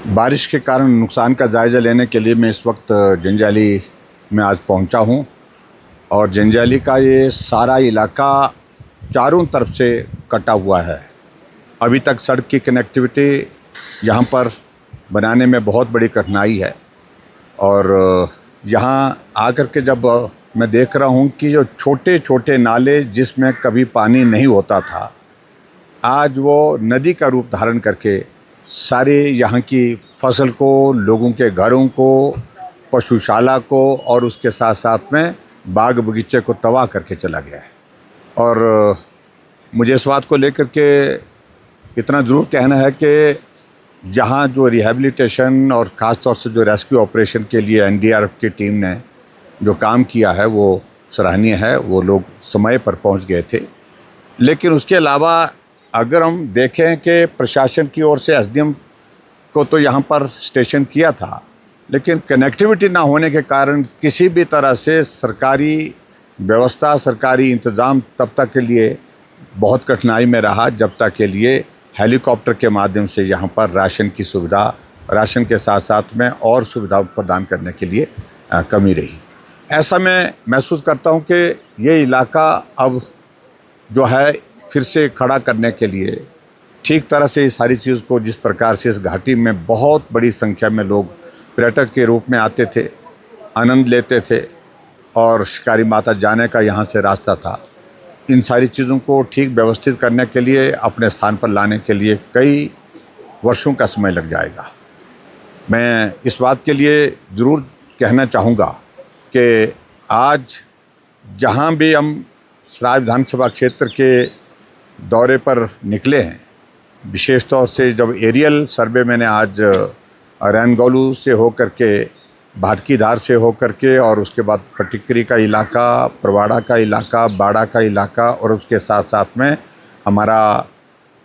बारिश के कारण नुकसान का जायज़ा लेने के लिए मैं इस वक्त जंजैली में आज पहुंचा हूं और जंजैली का ये सारा इलाका चारों तरफ से कटा हुआ है। अभी तक सड़क की कनेक्टिविटी यहां पर बनाने में बहुत बड़ी कठिनाई है और यहां आकर के जब मैं देख रहा हूं कि जो छोटे छोटे नाले जिसमें कभी पानी नहीं होता था, आज वो नदी का रूप धारण करके सारे यहाँ की फसल को, लोगों के घरों को, पशुशाला को और उसके साथ साथ में बाग बगीचे को तबाह करके चला गया है। और मुझे इस बात को लेकर के इतना ज़रूर कहना है कि जहाँ जो रिहैबिलिटेशन और ख़ास तौर से जो रेस्क्यू ऑपरेशन के लिए एनडीआरएफ की टीम ने जो काम किया है वो सराहनीय है। वो लोग समय पर पहुँच गए थे। लेकिन उसके अलावा अगर हम देखें कि प्रशासन की ओर से एसडीएम को तो यहाँ पर स्टेशन किया था, लेकिन कनेक्टिविटी ना होने के कारण किसी भी तरह से सरकारी व्यवस्था, सरकारी इंतज़ाम तब तक के लिए बहुत कठिनाई में रहा जब तक के लिए हेलीकॉप्टर के माध्यम से यहाँ पर राशन की सुविधा, राशन के साथ साथ में और सुविधा प्रदान करने के लिए कमी रही। ऐसा मैं महसूस करता हूँ कि ये इलाका अब जो है फिर से खड़ा करने के लिए ठीक तरह से इस सारी चीज़ को, जिस प्रकार से इस घाटी में बहुत बड़ी संख्या में लोग पर्यटक के रूप में आते थे, आनंद लेते थे और शिकारी माता जाने का यहाँ से रास्ता था, इन सारी चीज़ों को ठीक व्यवस्थित करने के लिए, अपने स्थान पर लाने के लिए कई वर्षों का समय लग जाएगा। मैं इस बात के लिए ज़रूर कहना चाहूँगा कि आज जहाँ भी हम सराय विधानसभा क्षेत्र के दौरे पर निकले हैं, विशेष तौर से जब एरियल सर्वे मैंने आज रैनगोलू से होकर के, भाटकीधार से होकर के और उसके बाद पटिक्करी का इलाका, परवाड़ा का इलाका, बाड़ा का इलाका और उसके साथ साथ में हमारा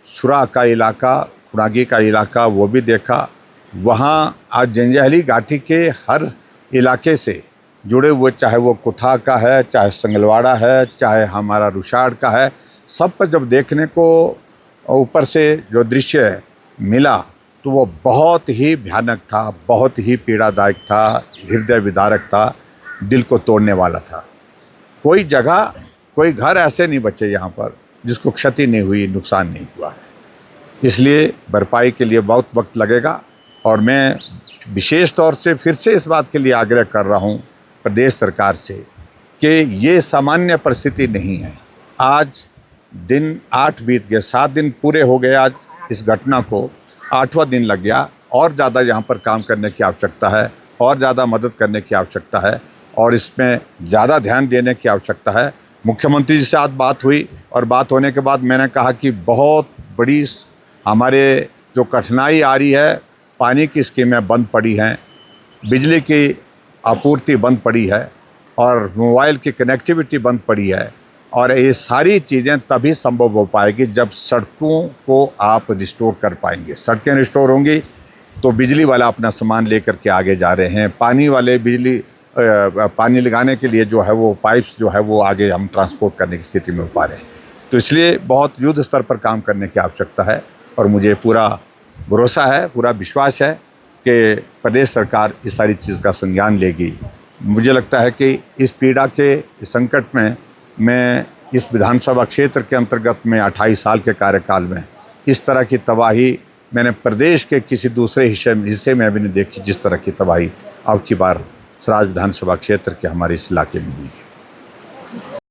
सुरा का इलाका, खुड़ागी का इलाका वो भी देखा। वहाँ आज जंजैली घाटी के हर इलाके से जुड़े हुए, चाहे वो कुथा का है, चाहे संगलवाड़ा है, चाहे हमारा रुशाड़ का है, सब पर जब देखने को ऊपर से जो दृश्य मिला तो वो बहुत ही भयानक था, बहुत ही पीड़ादायक था, हृदय विदारक था, दिल को तोड़ने वाला था। कोई जगह, कोई घर ऐसे नहीं बचे यहाँ पर जिसको क्षति नहीं हुई, नुकसान नहीं हुआ है। इसलिए भरपाई के लिए बहुत वक्त लगेगा और मैं विशेष तौर से फिर से इस बात के लिए आग्रह कर रहा हूँ प्रदेश सरकार से कि ये सामान्य परिस्थिति नहीं है। आज दिन 8 बीत गए, 7 दिन पूरे हो गए आज इस घटना को, 8वां दिन लग गया। और ज़्यादा यहाँ पर काम करने की आवश्यकता है, और ज़्यादा मदद करने की आवश्यकता है और इसमें ज़्यादा ध्यान देने की आवश्यकता है। मुख्यमंत्री जी से आज बात हुई और बात होने के बाद मैंने कहा कि बहुत बड़ी हमारे जो कठिनाई आ रही है, पानी की स्कीमें बंद पड़ी हैं, बिजली की आपूर्ति बंद पड़ी है और मोबाइल की कनेक्टिविटी बंद पड़ी है और ये सारी चीज़ें तभी संभव हो पाएगी जब सड़कों को आप रिस्टोर कर पाएंगे। सड़कें रिस्टोर होंगी तो बिजली वाला अपना सामान लेकर के आगे जा रहे हैं, पानी वाले पानी लगाने के लिए जो है वो पाइप्स जो है वो आगे हम ट्रांसपोर्ट करने की स्थिति में हो पा रहे हैं। तो इसलिए बहुत युद्ध स्तर पर काम करने की आवश्यकता है और मुझे पूरा भरोसा है, पूरा विश्वास है कि प्रदेश सरकार इस सारी चीज़ का संज्ञान लेगी। मुझे लगता है कि इस पीड़ा के इस संकट में मैं इस विधानसभा क्षेत्र के अंतर्गत में 28 साल के कार्यकाल में इस तरह की तबाही मैंने प्रदेश के किसी दूसरे हिस्से में भी नहीं देखी, जिस तरह की तबाही अब की बार सराज विधानसभा क्षेत्र के हमारे इस इलाके में हुई है।